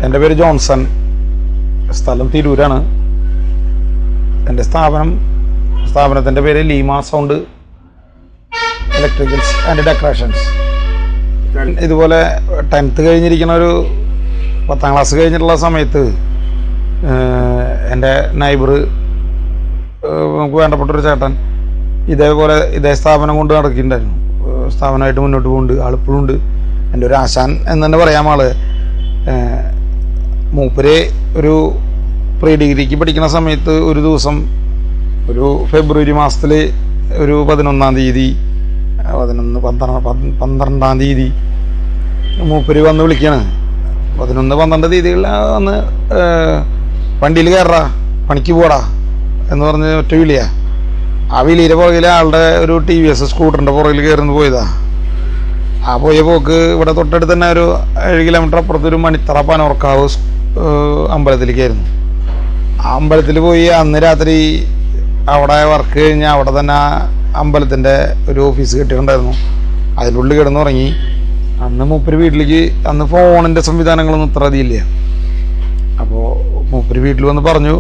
എൻ്റെ പേര് ജോൺസൺ, സ്ഥലം തിരൂരാണ്. എൻ്റെ സ്ഥാപനത്തിൻ്റെ പേര് Leema sound electricals and decorations. ഇതുപോലെ 10th കഴിഞ്ഞിരിക്കുന്ന ഒരു 10ാം ക്ലാസ് കഴിഞ്ഞിട്ടുള്ള സമയത്ത് എൻ്റെ നൈബർ, നമുക്ക് വേണ്ടപ്പെട്ടൊരു ചേട്ടൻ ഇതേ സ്ഥാപനം കൊണ്ട് നടക്കുന്നുണ്ടായിരുന്നു. സ്ഥാപനമായിട്ട് മുന്നോട്ട് പോകുന്നുണ്ട്. ആളിപ്പോഴും ഉണ്ട്. എൻ്റെ ഒരു ആശാൻ എന്ന് തന്നെ പറയാം ആള്. മൂപ്പര് ഒരു പ്രീ ഡിഗ്രിക്ക് പഠിക്കുന്ന സമയത്ത് ഒരു ദിവസം ഒരു ഫെബ്രുവരി മാസത്തിൽ ഒരു 11-ാം തീയതി 12-ാം തീയതി മൂപ്പര് വന്ന് വിളിക്കുകയാണ്. 11-12 തീയതികളിൽ വന്ന് വണ്ടിയിൽ കയറാ, പണിക്ക് പോടാ എന്ന് പറഞ്ഞ് ഒറ്റ വിളിയാ. ആ വിളിയുടെ പുറകിൽ ആളുടെ ഒരു TVS സ്കൂട്ടറിൻ്റെ പുറകിൽ കയറുന്നു പോയതാ. ആ പോയ പോക്ക് ഇവിടെ തൊട്ടടുത്ത് തന്നെ ഒരു 7 കിലോമീറ്റർ അപ്പുറത്തൊരു മണിത്തറ പനോർക്കാവ് അമ്പലത്തിലേക്കായിരുന്നു. ആ അമ്പലത്തിൽ പോയി അന്ന് രാത്രി അവിടെ വർക്ക് കഴിഞ്ഞ് അവിടെ തന്നെ അമ്പലത്തിൻ്റെ ഒരു ഓഫീസ് കെട്ടിയിട്ടുണ്ടായിരുന്നു. അതിൻ്റെ ഉള്ളിൽ കിടന്നുറങ്ങി. അന്ന് മൂപ്പര് വീട്ടിലേക്ക്, അന്ന് ഫോണിൻ്റെ സംവിധാനങ്ങളൊന്നും ഇത്ര അധികമില്ല. അപ്പോൾ മൂപ്പര് വീട്ടിൽ വന്ന് പറഞ്ഞു,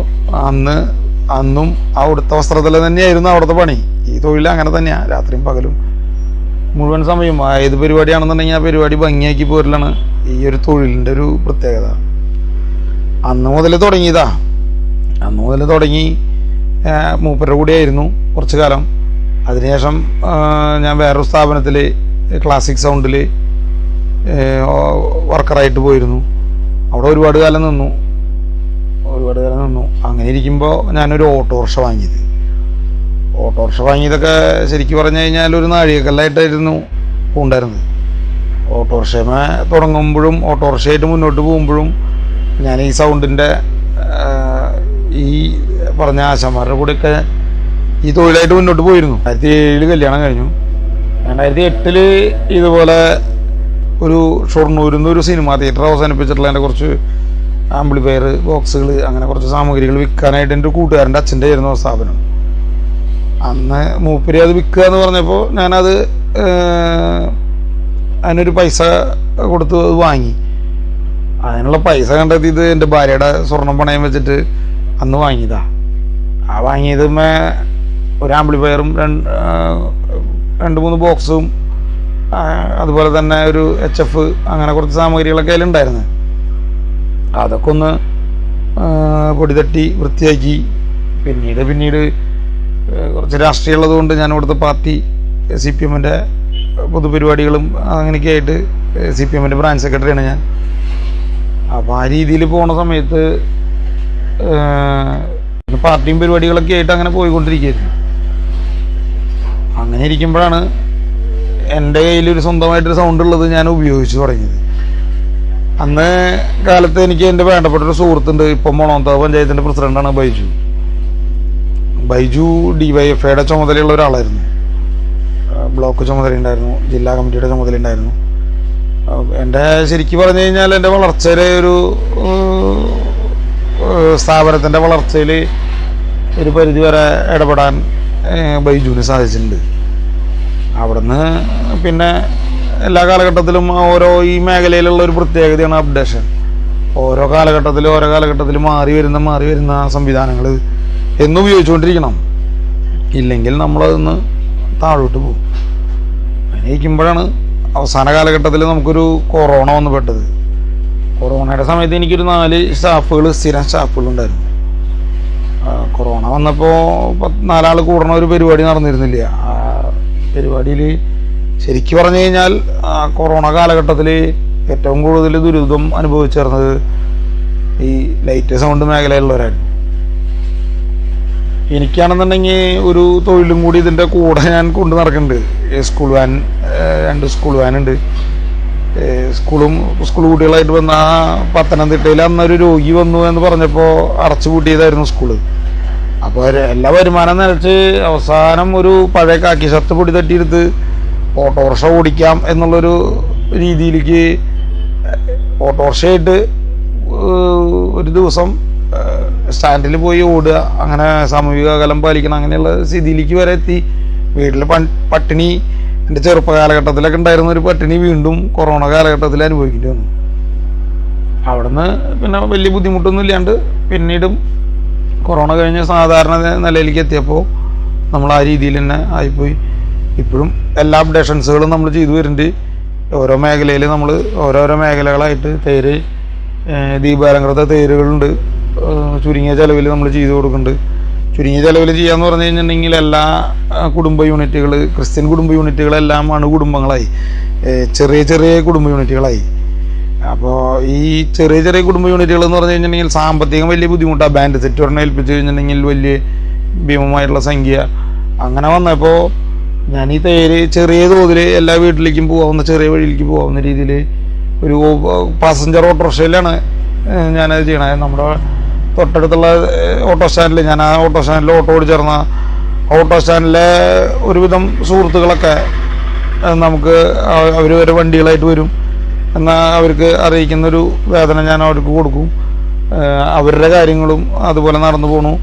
അന്നും അവിടുത്തെ വസ്ത്രത്തിൽ തന്നെയായിരുന്നു അവിടുത്തെ പണി. ഈ തൊഴിൽ അങ്ങനെ തന്നെയാണ്, രാത്രിയും പകലും മുഴുവൻ സമയം. ഏത് പരിപാടിയാണെന്നുണ്ടെങ്കിൽ ആ പരിപാടി ഭംഗിയാക്കി പോരലാണ് ഈ ഒരു തൊഴിലിൻ്റെ ഒരു പ്രത്യേകത. അന്ന് മുതൽ തുടങ്ങി മൂപ്പരുടെ കൂടെയായിരുന്നു കുറച്ച് കാലം. അതിനുശേഷം ഞാൻ വേറൊരു സ്ഥാപനത്തിൽ ക്ലാസിക് സൗണ്ടിൽ വർക്കറായിട്ട് പോയിരുന്നു. അവിടെ ഒരുപാട് കാലം നിന്നു. അങ്ങനെ ഇരിക്കുമ്പോൾ ഞാനൊരു ഓട്ടോറിക്ഷ വാങ്ങിയതൊക്കെ ശരിക്കും പറഞ്ഞു കഴിഞ്ഞാൽ ഒരു നാഴികക്കല്ലായിട്ടായിരുന്നു ഉണ്ടായിരുന്നത്. ഓട്ടോറിക്ഷമേ തുടങ്ങുമ്പോഴും ഓട്ടോറിക്ഷയായിട്ട് മുന്നോട്ട് പോകുമ്പോഴും ഞാൻ ഈ സൗണ്ടിൻ്റെ ഈ പറഞ്ഞ ആശാന്മാരുടെ കൂടെയൊക്കെ ഈ തൊഴിലായിട്ട് മുന്നോട്ട് പോയിരുന്നു. 2007 കല്യാണം കഴിഞ്ഞു. 2008 ഇതുപോലെ ഒരു ഷൊർണൂരിൽ നിന്ന് ഒരു സിനിമാ തിയേറ്റർ അവസാനിപ്പിച്ചിട്ടുള്ള എൻ്റെ കുറച്ച് ആംപ്ലിഫയർ ബോക്സുകൾ, അങ്ങനെ കുറച്ച് സാമഗ്രികൾ വിൽക്കാനായിട്ട് എൻ്റെ കൂട്ടുകാരൻ്റെ അച്ഛൻ്റെ ആയിരുന്നു സ്ഥാപനം. അന്ന് മൂപ്പര് അത് വിൽക്കുക എന്ന് പറഞ്ഞപ്പോൾ ഞാനത് അതിനൊരു പൈസ കൊടുത്ത് അത് വാങ്ങി. അതിനുള്ള പൈസ കണ്ടെത്തിയത് എൻ്റെ ഭാര്യയുടെ സ്വർണം പണയം വെച്ചിട്ട് അന്ന് വാങ്ങിയതാ. ആ വാങ്ങിയതുമേ ഒരു ആംപ്ലിഫയറും 2-3 ബോക്സും അതുപോലെ തന്നെ ഒരു HF, അങ്ങനെ കുറച്ച് സാമഗ്രികളൊക്കെ അതിലുണ്ടായിരുന്നു. അതൊക്കെ ഒന്ന് പൊടി തട്ടി വൃത്തിയാക്കി. പിന്നീട് കുറച്ച് രാഷ്ട്രീയം ഉള്ളതുകൊണ്ട് ഞാൻ ഇവിടുത്തെ പാർട്ടി CPM-ൻ്റെ പൊതുപരിപാടികളും അങ്ങനെയൊക്കെ ആയിട്ട് CPM-ൻ്റെ ബ്രാഞ്ച് സെക്രട്ടറിയാണ് ഞാൻ. അപ്പോൾ ആ രീതിയിൽ പോണ സമയത്ത് പാർട്ടിയും പരിപാടികളൊക്കെ ആയിട്ട് അങ്ങനെ പോയിക്കൊണ്ടിരിക്കുകയായിരുന്നു. അങ്ങനെ ഇരിക്കുമ്പോഴാണ് എൻ്റെ കയ്യിലൊരു സ്വന്തമായിട്ടൊരു സൗണ്ട് ഉള്ളത് ഞാൻ ഉപയോഗിച്ച് തുടങ്ങിയത്. അന്ന് കാലത്ത് എനിക്ക് എൻ്റെ വേണ്ടപ്പെട്ടൊരു സുഹൃത്തുണ്ട്, ഇപ്പം മോണോന്താവ് പഞ്ചായത്തിൻ്റെ പ്രസിഡൻ്റാണ് ബൈജു DYFIയുടെ ചുമതലയുള്ള ഒരാളായിരുന്നു. ബ്ലോക്ക് ചുമതലയുണ്ടായിരുന്നു, ജില്ലാ കമ്മിറ്റിയുടെ ചുമതലയുണ്ടായിരുന്നു. എൻ്റെ ശരിക്കും പറഞ്ഞു കഴിഞ്ഞാൽ എൻ്റെ വളർച്ചയിൽ സ്ഥാപനത്തിൻ്റെ വളർച്ചയിൽ ഒരു പരിധി വരെ ഇടപെടാൻ ബൈജുവിന് സാധിച്ചിട്ടുണ്ട്. അവിടുന്ന് പിന്നെ എല്ലാ കാലഘട്ടത്തിലും ഈ മേഖലയിലുള്ള ഒരു പ്രത്യേകതയാണ് അപ്ഡേഷൻ. ഓരോ കാലഘട്ടത്തിലും മാറി വരുന്ന സംവിധാനങ്ങൾ എന്നും ഉപയോഗിച്ചുകൊണ്ടിരിക്കണം. ഇല്ലെങ്കിൽ നമ്മളതൊന്ന് താഴോട്ട് പോകും. അങ്ങനെ ഇരിക്കുമ്പോഴാണ് അവസാന കാലഘട്ടത്തിൽ നമുക്കൊരു കൊറോണ വന്ന് പെട്ടത്. കൊറോണയുടെ സമയത്ത് എനിക്കൊരു 4 സ്ഥിരം സ്റ്റാഫുകൾ ഉണ്ടായിരുന്നു. കൊറോണ വന്നപ്പോൾ 4 ആൾ കൂടുന്ന ഒരു പരിപാടി നടന്നിരുന്നില്ല. ആ പരിപാടിയിൽ ശരിക്കും പറഞ്ഞു കഴിഞ്ഞാൽ കൊറോണ കാലഘട്ടത്തിൽ ഏറ്റവും കൂടുതൽ ദുരിതം അനുഭവിച്ചിരുന്നത് ഈ ലൈറ്റ് സൗണ്ട് മേഖലയിലുള്ളവരായിരുന്നു. എനിക്കാണെന്നുണ്ടെങ്കിൽ ഒരു തൊഴിലും കൂടി ഇതിൻ്റെ കൂടെ ഞാൻ കൊണ്ട് നടക്കുന്നുണ്ട്. സ്കൂൾ വാൻ, 2 സ്കൂൾ വാനുണ്ട്. സ്കൂൾ കുട്ടികളായിട്ട് വന്ന പത്തനംതിട്ടയിൽ അന്നൊരു രോഗി വന്നു എന്ന് പറഞ്ഞപ്പോൾ അടച്ചുപൂട്ടിയതായിരുന്നു സ്കൂള്. അപ്പോൾ എല്ലാ വരുമാനം നിലച്ച് അവസാനം ഒരു പഴയ കാക്കി ഷർട്ട് പൊടി തട്ടിയെടുത്ത് ഓട്ടോറിക്ഷ ഓടിക്കാം എന്നുള്ളൊരു രീതിയിലേക്ക് ഓട്ടോറിക്ഷയായിട്ട് ഒരു ദിവസം സ്റ്റാൻഡിൽ പോയി ഓടുക, അങ്ങനെ സാമൂഹിക അകലം പാലിക്കണം, അങ്ങനെയുള്ള സ്ഥിതിയിലേക്ക് വരെ എത്തി. വീട്ടിൽ പട്ടിണി, എൻ്റെ ചെറുപ്പ കാലഘട്ടത്തിലൊക്കെ ഉണ്ടായിരുന്ന ഒരു പട്ടിണി വീണ്ടും കൊറോണ കാലഘട്ടത്തിൽ അനുഭവിക്കേണ്ടി വന്നു. അവിടുന്ന് പിന്നെ വലിയ ബുദ്ധിമുട്ടൊന്നും ഇല്ലാണ്ട് പിന്നീടും കൊറോണ കഴിഞ്ഞ് സാധാരണ നിലയിലേക്ക് എത്തിയപ്പോൾ നമ്മൾ ആ രീതിയിൽ തന്നെ ആയിപ്പോയി. ഇപ്പോഴും എല്ലാ അപ്ഡേഷൻസുകളും നമ്മൾ ചെയ്തു വരുന്നുണ്ട്. ഓരോ മേഖലയിൽ നമ്മൾ ഓരോരോ മേഖലകളായിട്ട് തേര്, ദീപാലങ്കൃത തേരുകളുണ്ട്. ചുരുങ്ങിയ ചിലവിൽ നമ്മൾ ചെയ്തു കൊടുക്കുന്നുണ്ട്. ചുരുങ്ങിയ ചിലവിൽ ചെയ്യാന്ന് പറഞ്ഞു കഴിഞ്ഞിട്ടുണ്ടെങ്കിൽ എല്ലാ കുടുംബ യൂണിറ്റുകൾ, ക്രിസ്ത്യൻ കുടുംബ യൂണിറ്റുകളെല്ലാം അണുകുടുംബങ്ങളായി, ചെറിയ ചെറിയ കുടുംബ യൂണിറ്റുകളായി. അപ്പോൾ ഈ ചെറിയ ചെറിയ കുടുംബ യൂണിറ്റുകൾ എന്ന് പറഞ്ഞു കഴിഞ്ഞിട്ടുണ്ടെങ്കിൽ സാമ്പത്തികം വലിയ ബുദ്ധിമുട്ടാണ്. ബാൻഡ് സെറ്റ് ഒരെണ്ണം ഏൽപ്പിച്ച് കഴിഞ്ഞിട്ടുണ്ടെങ്കിൽ വലിയ ഭീമമായിട്ടുള്ള സംഖ്യ. അങ്ങനെ വന്നപ്പോൾ ഞാൻ ഈ തേര് ചെറിയ തോതിൽ എല്ലാ വീട്ടിലേക്കും പോകാവുന്ന, ചെറിയ വഴിയിലേക്ക് പോകാവുന്ന രീതിയിൽ ഒരു പാസഞ്ചർ ഓട്ടോറിക്ഷയിലാണ് ഞാനത് ചെയ്യണത്. നമ്മുടെ തൊട്ടടുത്തുള്ള ഓട്ടോ സ്റ്റാൻഡിൽ, ഞാൻ ആ ഓട്ടോ സ്റ്റാൻഡിൽ ഓട്ടോ ഓടിച്ചേർന്ന ഓട്ടോ സ്റ്റാൻഡിലെ ഒരുവിധം സുഹൃത്തുക്കളൊക്കെ നമുക്ക് അവർ ഒരു വണ്ടികളായിട്ട് വരും. എന്നാൽ അവർക്ക് അറിയിക്കുന്നൊരു വേതനം ഞാൻ അവർക്ക് കൊടുക്കും. അവരുടെ കാര്യങ്ങളും അതുപോലെ നടന്നു പോണു.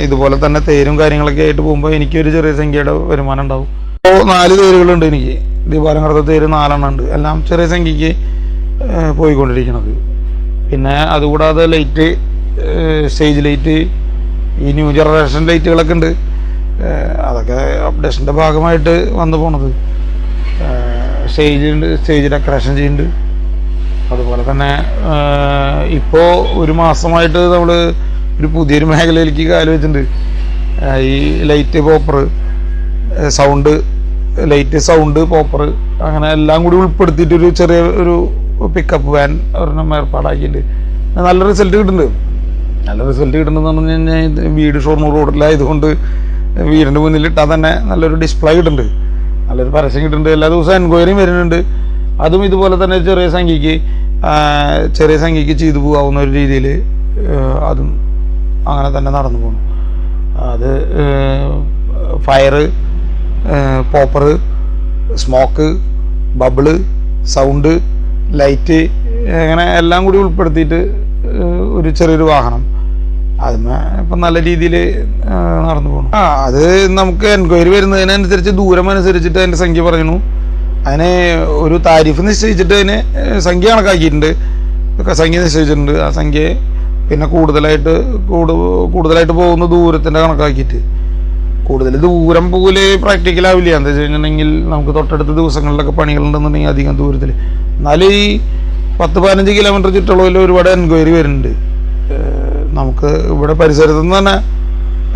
ഇതുപോലെ തന്നെ തേരും കാര്യങ്ങളൊക്കെ ആയിട്ട് പോകുമ്പോൾ എനിക്കൊരു ചെറിയ സംഖ്യയുടെ വരുമാനം ഉണ്ടാവും. ഇപ്പോൾ 4 തേരുകളുണ്ട് എനിക്ക്. ദീപാലങ്കൃത തേര് 4 ഉണ്ട്. എല്ലാം ചെറിയ സംഖ്യയ്ക്ക് പോയിക്കൊണ്ടിരിക്കുന്നത്. പിന്നെ അതുകൂടാതെ ലൈറ്റ്, സ്റ്റേജ് ലൈറ്റ്, ഈ ന്യൂ ജനറേഷൻ ലൈറ്റുകളൊക്കെ ഉണ്ട്. അതൊക്കെ അപ്ഡേഷൻ്റെ ഭാഗമായിട്ട് വന്നു പോണത്. സ്റ്റേജുണ്ട്, സ്റ്റേജ് ഡെക്കറേഷൻ ചെയ്യുന്നുണ്ട്. അതുപോലെ തന്നെ ഇപ്പോൾ ഒരു മാസമായിട്ട് നമ്മൾ ഒരു പുതിയൊരു മേഖലയിലേക്ക് കാല് വെച്ചിട്ടുണ്ട്. ഈ light, popper, sound, light, sound, popper, അങ്ങനെ എല്ലാം കൂടി ഉൾപ്പെടുത്തിയിട്ടൊരു ചെറിയ ഒരു പിക്കപ്പ് വാൻ ഒരെണ്ണം ഏർപ്പാടാക്കിയിട്ടുണ്ട്. നല്ല റിസൾട്ട് കിട്ടുന്നുണ്ട്. നല്ല റിസൾട്ട് കിട്ടുന്നതെന്ന് പറഞ്ഞു കഴിഞ്ഞാൽ വീട് ഷൊർണൂർ റോഡിലായതുകൊണ്ട് വീടിൻ്റെ മുന്നിലിട്ടാൽ തന്നെ നല്ലൊരു ഡിസ്പ്ലേ കിട്ടുന്നുണ്ട്, നല്ലൊരു പരസ്യം കിട്ടുന്നുണ്ട്. എല്ലാ ദിവസവും എൻക്വയറിയും വരുന്നുണ്ട്. അതും ഇതുപോലെ തന്നെ ചെറിയ സംഖ്യയ്ക്ക് ചെയ്തു പോകാവുന്ന ഒരു രീതിയിൽ അതും അങ്ങനെ തന്നെ നടന്നു പോകുന്നു. അത് fire, popper, smoke, bubble, sound, light, അങ്ങനെ എല്ലാം കൂടി ഉൾപ്പെടുത്തിയിട്ട് ഒരു ചെറിയൊരു വാഹനം അതിന് ഇപ്പം നല്ല രീതിയിൽ നടന്നു പോകണം. അത് നമുക്ക് എൻക്വയറി വരുന്നതിനനുസരിച്ച് ദൂരം അനുസരിച്ചിട്ട് അതിൻ്റെ സംഖ്യ പറയുന്നു. അതിന് ഒരു താരിഫ് നിശ്ചയിച്ചിട്ട് അതിന് സംഖ്യ കണക്കാക്കിയിട്ടുണ്ട്, സംഖ്യ നിശ്ചയിച്ചിട്ടുണ്ട്. ആ സംഖ്യ പിന്നെ കൂടുതലായിട്ട് പോകുന്ന ദൂരത്തിൻ്റെ കണക്കാക്കിയിട്ട്, കൂടുതൽ ദൂരം പോകല് പ്രാക്ടിക്കലാവില്ല. എന്താ വെച്ച് കഴിഞ്ഞിട്ടുണ്ടെങ്കിൽ നമുക്ക് തൊട്ടടുത്ത ദിവസങ്ങളിലൊക്കെ പണികളുണ്ടെന്നുണ്ടെങ്കിൽ അധികം ദൂരത്തിൽ. എന്നാലും ഈ 10-15 കിലോമീറ്റർ ചുറ്റളവിൽ ഒരുപാട് എൻക്വയറി വരുന്നുണ്ട്. നമുക്ക് ഇവിടെ പരിസരത്തു നിന്ന് തന്നെ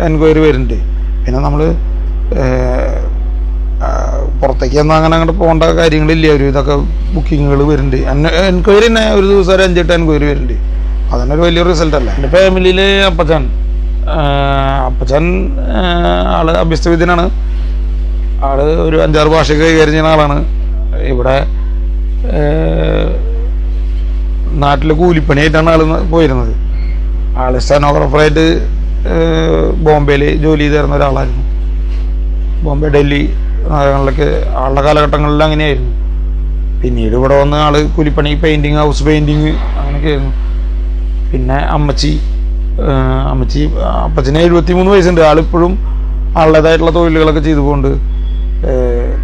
എൻക്വയറി വരുന്നുണ്ട്. പിന്നെ നമ്മൾ പുറത്തേക്ക് ഒന്നും അങ്ങോട്ട് പോകേണ്ട കാര്യങ്ങളില്ല. ഒരു ഇതൊക്കെ ബുക്കിങ്ങുകൾ വരുന്നുണ്ട്. എൻക്വയറി തന്നെ ഒരു ദിവസം 5-8 എൻക്വയറി വരുന്നുണ്ട്. അതന്നെ ഒരു വലിയ റിസൾട്ട് അല്ല. എൻ്റെ ഫാമിലിയിൽ അപ്പച്ചൻ ആള് അഭ്യസ്തവിദ്യനാണ്. ആള് ഒരു 5-6 ഭാഷ കൈകാര്യം ചെയ്യുന്ന ആളാണ്. ഇവിടെ നാട്ടിൽ കൂലിപ്പണിയായിട്ടാണ് ആൾ പോയിരുന്നത്. ആള് സ്റ്റെനോഗ്രാഫറായിട്ട് ബോംബെയിൽ ജോലി ചെയ്തിരുന്ന ഒരാളായിരുന്നു. ബോംബെ, ഡൽഹി നഗരങ്ങളിലൊക്കെ ആളുടെ കാലഘട്ടങ്ങളിൽ അങ്ങനെയായിരുന്നു. പിന്നീട് ഇവിടെ വന്ന് ആള് കൂലിപ്പണി, പെയിൻറ്റിങ്, ഹൗസ് പെയിൻറ്റിങ് അങ്ങനെയൊക്കെ ആയിരുന്നു. പിന്നെ അപ്പച്ചന് 73 വയസ്സുണ്ട്. ആളിപ്പോഴും ആളുടേതായിട്ടുള്ള തൊഴിലുകളൊക്കെ ചെയ്തു പോകുന്നുണ്ട്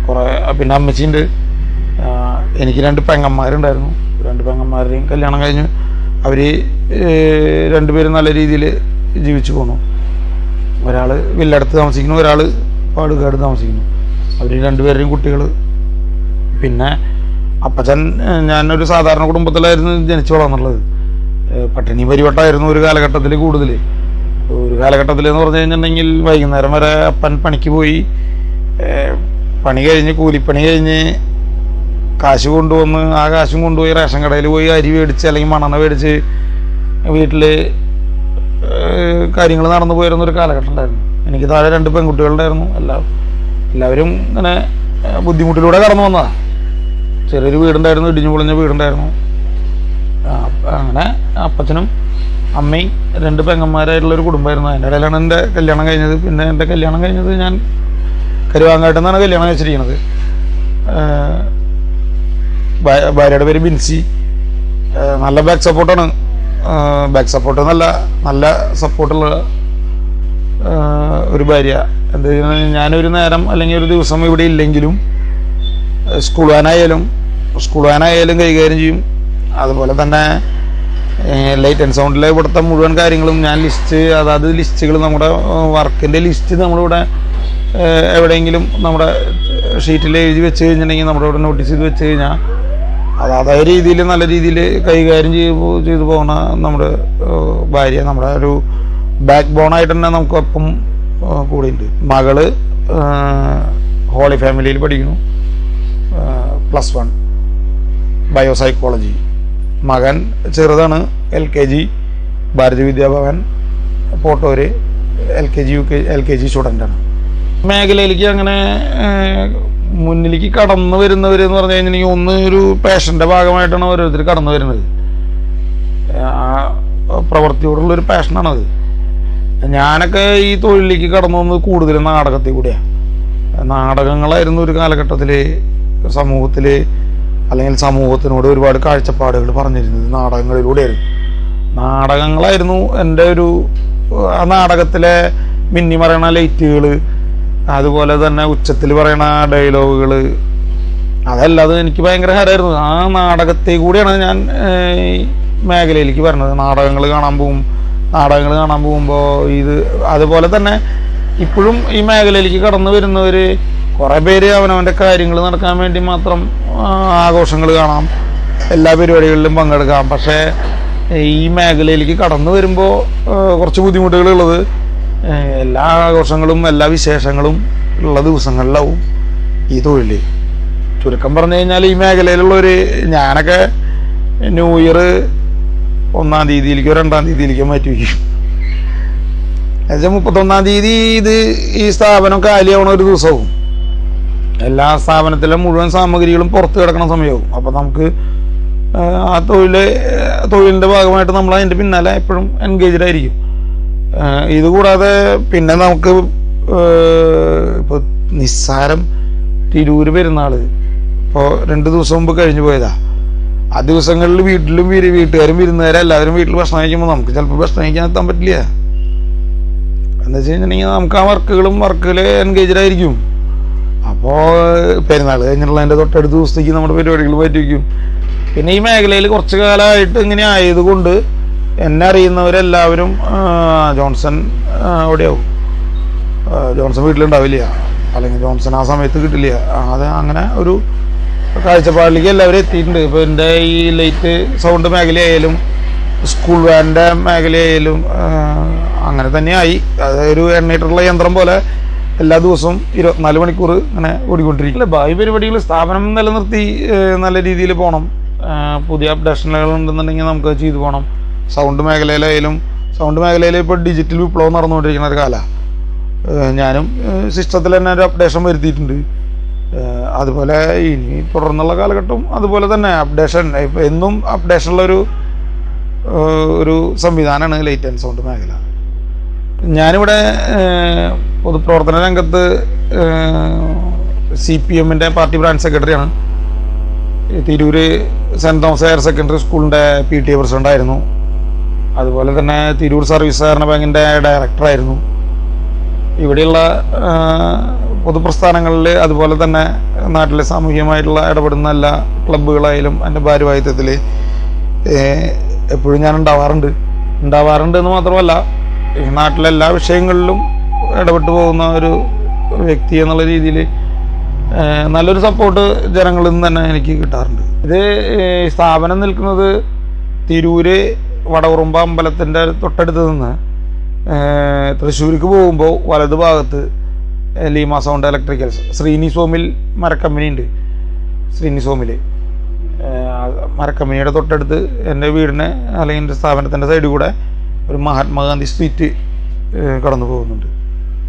കുറേ. പിന്നെ അമ്മച്ചിയുണ്ട്. എനിക്ക് 2 പെങ്ങന്മാരുണ്ടായിരുന്നു. 2 പെങ്ങന്മാരുടെയും കല്യാണം കഴിഞ്ഞ് അവർ 2 പേരും നല്ല രീതിയിൽ ജീവിച്ചു പോകണം. ഒരാൾ വില്ലടുത്ത് താമസിക്കുന്നു, ഒരാൾ പാടുകാട് താമസിക്കുന്നു. അവർ 2 പേരുടെയും കുട്ടികൾ. പിന്നെ അപ്പച്ചൻ, ഞാനൊരു സാധാരണ കുടുംബത്തിലായിരുന്നു ജനിച്ചു വളർന്നുള്ളത്. പട്ടിണി പരിവട്ടമായിരുന്നു ഒരു കാലഘട്ടത്തിൽ. ഒരു കാലഘട്ടത്തിൽ എന്ന് പറഞ്ഞു കഴിഞ്ഞിട്ടുണ്ടെങ്കിൽ വൈകുന്നേരം വരെ അപ്പൻ പണിക്ക് പോയി, കൂലിപ്പണി കഴിഞ്ഞ് കാശ് കൊണ്ടുവന്ന് ആ കാശും കൊണ്ടുപോയി റേഷൻ കടയിൽ പോയി അരി മേടിച്ച് അല്ലെങ്കിൽ മണ്ണെണ്ണ മേടിച്ച് വീട്ടിൽ കാര്യങ്ങൾ നടന്നു പോയിരുന്നൊരു കാലഘട്ടം ഉണ്ടായിരുന്നു. എനിക്ക് താഴെ 2 പെൺകുട്ടികളുണ്ടായിരുന്നു. എല്ലാവരും ഇങ്ങനെ ബുദ്ധിമുട്ടിലൂടെ കടന്നു വന്നതാണ്. ചെറിയൊരു വീടുണ്ടായിരുന്നു, ഇടിഞ്ഞു പൊളിഞ്ഞ വീടുണ്ടായിരുന്നു. അങ്ങനെ അപ്പച്ചനും അമ്മയും 2 പെങ്ങന്മാരായിട്ടുള്ളൊരു കുടുംബമായിരുന്നു. അതിൻ്റെ ഇടയിലാണ് എൻ്റെ കല്യാണം കഴിഞ്ഞത്. പിന്നെ എൻ്റെ കല്യാണം കഴിഞ്ഞത് ഞാൻ കരുവാങ്ങാട്ടിൽ നിന്നാണ് കല്യാണം കഴിച്ചിരിക്കുന്നത്. ഭാര്യയുടെ പേര് ബിൻസി. നല്ല ബാക്ക് സപ്പോർട്ടാണ്. ബാക്ക് സപ്പോർട്ട് നല്ല സപ്പോർട്ടുള്ള ഒരു ഭാര്യ. എന്താ ഞാനൊരു നേരം അല്ലെങ്കിൽ ഒരു ദിവസം ഇവിടെ ഇല്ലെങ്കിലും സ്കൂൾ വാനായാലും കൈകാര്യം ചെയ്യും. അതുപോലെ തന്നെ ലൈറ്റ് ആൻഡ് സൗണ്ടിലെ ഇവിടുത്തെ മുഴുവൻ കാര്യങ്ങളും ഞാൻ അതായത് ലിസ്റ്റുകൾ നമ്മുടെ വർക്കിൻ്റെ ലിസ്റ്റ് നമ്മളിവിടെ എവിടെയെങ്കിലും നമ്മുടെ ഷീറ്റിൽ എഴുതി വെച്ച് കഴിഞ്ഞിട്ടുണ്ടെങ്കിൽ നമ്മുടെ ഇവിടെ നോട്ടീസ് ചെയ്ത് വെച്ച് കഴിഞ്ഞാൽ അതായ രീതിയിൽ നല്ല രീതിയിൽ കൈകാര്യം ചെയ്തു പോകുന്ന നമ്മുടെ ഭാര്യ നമ്മുടെ ഒരു ബാക്ക് ബോണായിട്ട് തന്നെ നമുക്കൊപ്പം കൂടെയുണ്ട്. മകള് ഹോളി ഫാമിലിയിൽ പഠിക്കുന്നു, +1 ബയോസൈക്കോളജി. മകൻ ചെറുതാണ്, LKG ഭാരതീയ വിദ്യാഭവൻ പോട്ടൂര് LKG സ്റ്റുഡൻ്റാണ്. മേഖലയിലേക്ക് അങ്ങനെ മുന്നിലേക്ക് കടന്നു വരുന്നവരെന്ന് പറഞ്ഞു കഴിഞ്ഞിട്ടുണ്ടെങ്കിൽ ഒന്ന് ഒരു പാഷൻ്റെ ഭാഗമായിട്ടാണ് ഓരോരുത്തർ കടന്നു വരുന്നത്. ആ പ്രവൃത്തിയോടുള്ളൊരു പാഷനാണത്. ഞാനൊക്കെ ഈ തൊഴിലിലേക്ക് കടന്നു വന്നത് കൂടുതലും നാടകത്തിൽ കൂടിയാണ്. നാടകങ്ങളായിരുന്നു ഒരു കാലഘട്ടത്തിൽ സമൂഹത്തിൽ അല്ലെങ്കിൽ സമൂഹത്തിനോട് ഒരുപാട് കാഴ്ചപ്പാടുകൾ പറഞ്ഞിരുന്നത് നാടകങ്ങളിലൂടെയായിരുന്നു. നാടകങ്ങളായിരുന്നു എൻ്റെ ആ നാടകത്തിലെ മിന്നി പറയണ ലൈറ്റുകൾ, അതുപോലെ തന്നെ ഉച്ചത്തിൽ പറയണ ഡയലോഗുകൾ, അതല്ലാതെ എനിക്ക് ഭയങ്കര ഹരമായിരുന്നു. ആ നാടകത്തിൽ കൂടിയാണ് ഞാൻ ഈ മേഖലയിലേക്ക് വരുന്നത്. നാടകങ്ങൾ കാണാൻ പോകുമ്പോൾ അതുപോലെ തന്നെ ഇപ്പോഴും ഈ മേഖലയിലേക്ക് കടന്നു വരുന്നവർ കുറേ പേര് അവനവൻ്റെ കാര്യങ്ങൾ നടക്കാൻ വേണ്ടി മാത്രം ആഘോഷങ്ങൾ കാണാം, എല്ലാ പരിപാടികളിലും പങ്കെടുക്കാം. പക്ഷേ ഈ മേഖലയിലേക്ക് കടന്നു വരുമ്പോൾ കുറച്ച് ബുദ്ധിമുട്ടുകളുള്ളത് എല്ലാ ആഘോഷങ്ങളും എല്ലാ വിശേഷങ്ങളും ഉള്ള ദിവസങ്ങളിലാവും ഈ തൊഴിൽ. ചുരുക്കം പറഞ്ഞു കഴിഞ്ഞാൽ ഈ മേഖലയിലുള്ളൊരു ഞാനൊക്കെ ന്യൂ ഇയർ 1-ാം തീയതിയിലേക്കോ 2-ാം തീയതിയിലേക്കോ മാറ്റി വയ്ക്കും. എന്നുവെച്ചാൽ 31-ാം തീയതി ഈ സ്ഥാപനം കാലിയാവണ ഒരു ദിവസവും എല്ലാ സ്ഥാപനത്തിലെ മുഴുവൻ സാമഗ്രികളും പുറത്ത് കിടക്കണ സമയവും. അപ്പം നമുക്ക് ആ തൊഴിലിൻ്റെ ഭാഗമായിട്ട് നമ്മൾ അതിൻ്റെ പിന്നാലെ എപ്പോഴും എൻഗേജ്ഡ് ആയിരിക്കും. ഇതുകൂടാതെ പിന്നെ നമുക്ക് ഇപ്പോൾ നിസ്സാരം തിരൂര് പെരുന്നാൾ ഇപ്പോൾ 2 ദിവസം മുമ്പ് കഴിഞ്ഞു പോയതാ. ആ ദിവസങ്ങളിൽ വീട്ടുകാരും വിരുന്നുകാരും എല്ലാവരും വീട്ടിൽ ഭക്ഷണം കഴിക്കുമ്പോൾ നമുക്ക് ചിലപ്പോൾ ഭക്ഷണം കഴിക്കാൻ എത്താൻ പറ്റില്ല. എന്താ വെച്ച് കഴിഞ്ഞിട്ടുണ്ടെങ്കിൽ നമുക്ക് ആ വർക്കിൽ എൻഗേജ്ഡ് ആയിരിക്കും. അപ്പോൾ പെരുന്നാൾ കഴിഞ്ഞിട്ടുള്ള അതിൻ്റെ തൊട്ടടുത്ത ദിവസത്തേക്ക് നമ്മുടെ പരിപാടികൾ മാറ്റി വയ്ക്കും. പിന്നെ ഈ മേഖലയിൽ കുറച്ച് കാലമായിട്ട് ഇങ്ങനെ ആയതുകൊണ്ട് എന്നെ അറിയുന്നവരെല്ലാവരും ജോൺസൺ എവിടെയാവും, ജോൺസൺ വീട്ടിലുണ്ടാവില്ല, അല്ലെങ്കിൽ ജോൺസൺ ആ സമയത്ത് കിട്ടില്ല. അത് അങ്ങനെ ഒരു കാഴ്ചപ്പാടിലേക്ക് എല്ലാവരും എത്തിയിട്ടുണ്ട്. ഇപ്പോൾ എൻ്റെ ഈ ലൈറ്റ് സൗണ്ട് മേഖലയായാലും സ്കൂൾ വാൻ്റെ മേഖലയായാലും അങ്ങനെ തന്നെയായി. അതൊരു എണ്ണയിട്ടുള്ള യന്ത്രം പോലെ എല്ലാ ദിവസവും 24 മണിക്കൂർ അങ്ങനെ ഓടിക്കൊണ്ടിരിക്കില്ല. ഭാവി പരിപാടികൾ സ്ഥാപനം നിലനിർത്തി നല്ല രീതിയിൽ പോകണം. പുതിയ അപ്ഡേഷനുകൾ ഉണ്ടെന്നുണ്ടെങ്കിൽ നമുക്ക് ചെയ്തു പോകണം. സൗണ്ട് മേഖലയിൽ ഇപ്പോൾ ഡിജിറ്റൽ വിപ്ലവം നടന്നുകൊണ്ടിരിക്കുന്ന ഒരു കാലമാണ്. ഞാനും സിസ്റ്റത്തിൽ തന്നെ ഒരു അപ്ഡേഷൻ വരുത്തിയിട്ടുണ്ട്. അതുപോലെ ഇനി തുടർന്നുള്ള കാലഘട്ടം അതുപോലെ തന്നെ അപ്ഡേഷൻ, ഇപ്പം എന്നും അപ്ഡേഷനുള്ള ഒരു സംവിധാനമാണ് ലൈറ്റ് ആൻഡ് സൗണ്ട് മേഖല. ഞാനിവിടെ പൊതുപ്രവർത്തന രംഗത്ത് CPM-ൻ്റെ പാർട്ടി ബ്രാഞ്ച് സെക്രട്ടറിയാണ്. Tirur saint Thomas higher secondary സ്കൂളിൻ്റെ PTA പ്രസിഡൻ്റായിരുന്നു. അതുപോലെ തന്നെ തിരൂർ സർവീസ് സഹകരണ ബാങ്കിൻ്റെ ഡയറക്ടറായിരുന്നു. ഇവിടെയുള്ള പൊതുപ്രസ്ഥാനങ്ങളിൽ അതുപോലെ തന്നെ നാട്ടിലെ സാമൂഹികമായിട്ടുള്ള ഇടപെടുന്ന എല്ലാ ക്ലബ്ബുകളായാലും എൻ്റെ ഭാരവാഹിത്വത്തിൽ എപ്പോഴും ഞാൻ ഉണ്ടാവാറുണ്ട് എന്ന് മാത്രമല്ല ഈ നാട്ടിലെ എല്ലാ വിഷയങ്ങളിലും ഇടപെട്ട് പോകുന്ന ഒരു വ്യക്തി എന്നുള്ള രീതിയിൽ നല്ലൊരു സപ്പോർട്ട് ജനങ്ങളിൽ നിന്ന് തന്നെ എനിക്ക് കിട്ടാറുണ്ട്. ഇത് സ്ഥാപനം നിൽക്കുന്നത് തിരൂര് വടവുറുമ്പ അമ്പലത്തിൻ്റെ തൊട്ടടുത്ത് നിന്ന് തൃശ്ശൂർക്ക് പോകുമ്പോൾ വലതു ഭാഗത്ത് Leema sound electricals Sreeni sawmill മരക്കമ്പനി ഉണ്ട്. ശ്രീനി സോമിൽ മരക്കമ്പനിയുടെ തൊട്ടടുത്ത് എൻ്റെ അല്ലെങ്കിൽ എൻ്റെ സ്ഥാപനത്തിൻ്റെ സൈഡിൽ കൂടെ ഒരു മഹാത്മാഗാന്ധി സ്ട്രീറ്റ് കടന്നു പോകുന്നുണ്ട്.